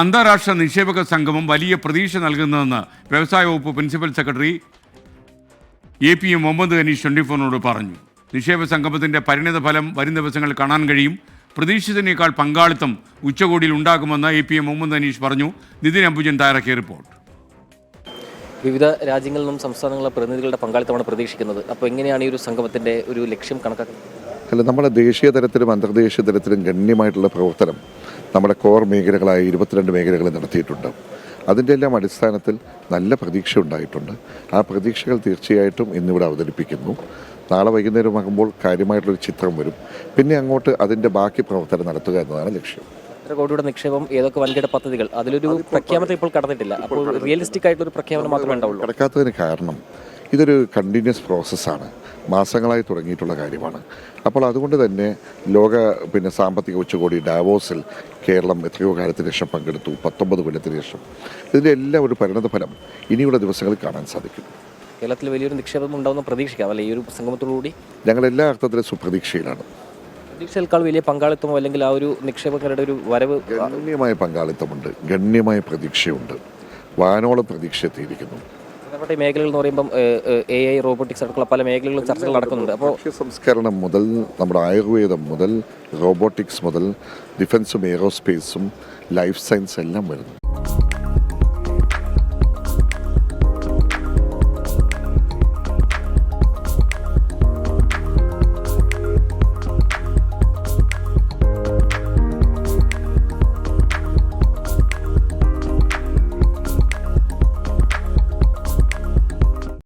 അന്താരാഷ്ട്ര നിക്ഷേപക സംഗമം വലിയ പ്രതീക്ഷ നൽകുന്നതെന്ന് വ്യവസായ വകുപ്പ് principal secretary APM Muhammad Aneesh 24നോട് പറഞ്ഞു. നിക്ഷേപ സംഗമത്തിന്റെ പരിണിത ഫലം വരും ദിവസങ്ങളിൽ കാണാൻ കഴിയും. പ്രതീക്ഷിച്ചതിനേക്കാൾ പങ്കാളിത്തം ഉച്ചകോടിയിൽ ഉണ്ടാകുമെന്ന് APM മുഹമ്മദ് അനീഷ് പറഞ്ഞു. നിതിൻ അംബുജൻ തയ്യാറാക്കിയ റിപ്പോർട്ട്. വിവിധ രാജ്യങ്ങളിൽ നിന്നും സംസ്ഥാനങ്ങളിലെ പ്രതിനിധികളുടെ പങ്കാളിത്തമാണ് പ്രതീക്ഷിക്കുന്നത്. അപ്പോൾ എങ്ങനെയാണ് ഈ ഒരു സംഗമത്തിന്റെ ഒരു ലക്ഷ്യം കണക്കാക്കുന്നത്? അല്ല, നമ്മുടെ ദേശീയ തലത്തിലും അന്തർദേശീയ തലത്തിലും ഗണ്യമായിട്ടുള്ള പ്രവർത്തനം നമ്മുടെ കോർ മേഖലകളായ 22 മേഖലകൾ നടത്തിയിട്ടുണ്ട്. അതിൻ്റെ എല്ലാം അടിസ്ഥാനത്തിൽ നല്ല പ്രതീക്ഷ ഉണ്ടായിട്ടുണ്ട്. ആ പ്രതീക്ഷകൾ തീർച്ചയായിട്ടും ഇന്നിവിടെ അവതരിപ്പിക്കുന്നു. നാളെ വൈകുന്നേരമാകുമ്പോൾ കാര്യമായിട്ടുള്ളൊരു ചിത്രം വരും. പിന്നെ അങ്ങോട്ട് അതിൻ്റെ ബാക്കി പ്രവർത്തനം നടത്തുക എന്നതാണ് ലക്ഷ്യം. എത്ര കോടിയുടെ നിക്ഷേപം, ഏതൊക്കെ വൻകിട പദ്ധതികൾ, അതിലൊരു പ്രഖ്യാപനത്തിൽ ഇപ്പോൾ കടന്നിട്ടില്ല. അപ്പോൾ റിയലിസ്റ്റിക് ആയിട്ടുള്ളൊരു പ്രഖ്യാപനം മാത്രമേ ഉണ്ടാവുള്ളൂ. കടക്കാത്തതിന് കാരണം ഇതൊരു കണ്ടിന്യൂസ് പ്രോസസ്സാണ്, മാസങ്ങളായി തുടങ്ങിയിട്ടുള്ള കാര്യമാണ്. അപ്പോൾ അതുകൊണ്ട് തന്നെ സാമ്പത്തിക ഉച്ചകോടി ഡാവോസിൽ കേരളം എത്രയോ കാലത്തിന് ശേഷം പങ്കെടുത്തു, 19 കൊല്ലത്തിന് ശേഷം. ഇതിൻ്റെ എല്ലാം ഒരു പരിണത ഫലം ഇനിയുള്ള ദിവസങ്ങളിൽ കാണാൻ സാധിക്കും. കേരളത്തിൽ വലിയൊരു നിക്ഷേപം ഉണ്ടാവുന്ന പ്രതീക്ഷിക്കാം അല്ലെ? ഈ ഒരു സംഗമത്തോടുകൂടി ഞങ്ങൾ എല്ലാ അർത്ഥത്തിലും സുപ്രതീക്ഷയിലാണ്. പ്രതീക്ഷയേക്കാൾ വലിയ പങ്കാളിത്തമോ അല്ലെങ്കിൽ ആ ഒരു നിക്ഷേപകരുടെ ഒരു വരവ്? ഗണ്യമായ പങ്കാളിത്തമുണ്ട്, ഗണ്യമായ പ്രതീക്ഷയുണ്ട്, വാനോളം പ്രതീക്ഷ എത്തിയിരിക്കുന്നു. പ്രധാനപ്പെട്ട മേഖലകൾ എന്ന് പറയുമ്പം AI, റോബോട്ടിക്സ് അടക്കമുള്ള പല മേഖലകളിലും ചർച്ചകൾ നടക്കുന്നുണ്ട്. അപ്പോൾ സംസ്കരണം മുതൽ നമ്മുടെ ആയുർവേദം മുതൽ റോബോട്ടിക്സ് മുതൽ ഡിഫൻസും എയ്റോസ്പേസും ലൈഫ് സയൻസ് എല്ലാം വരുന്നു.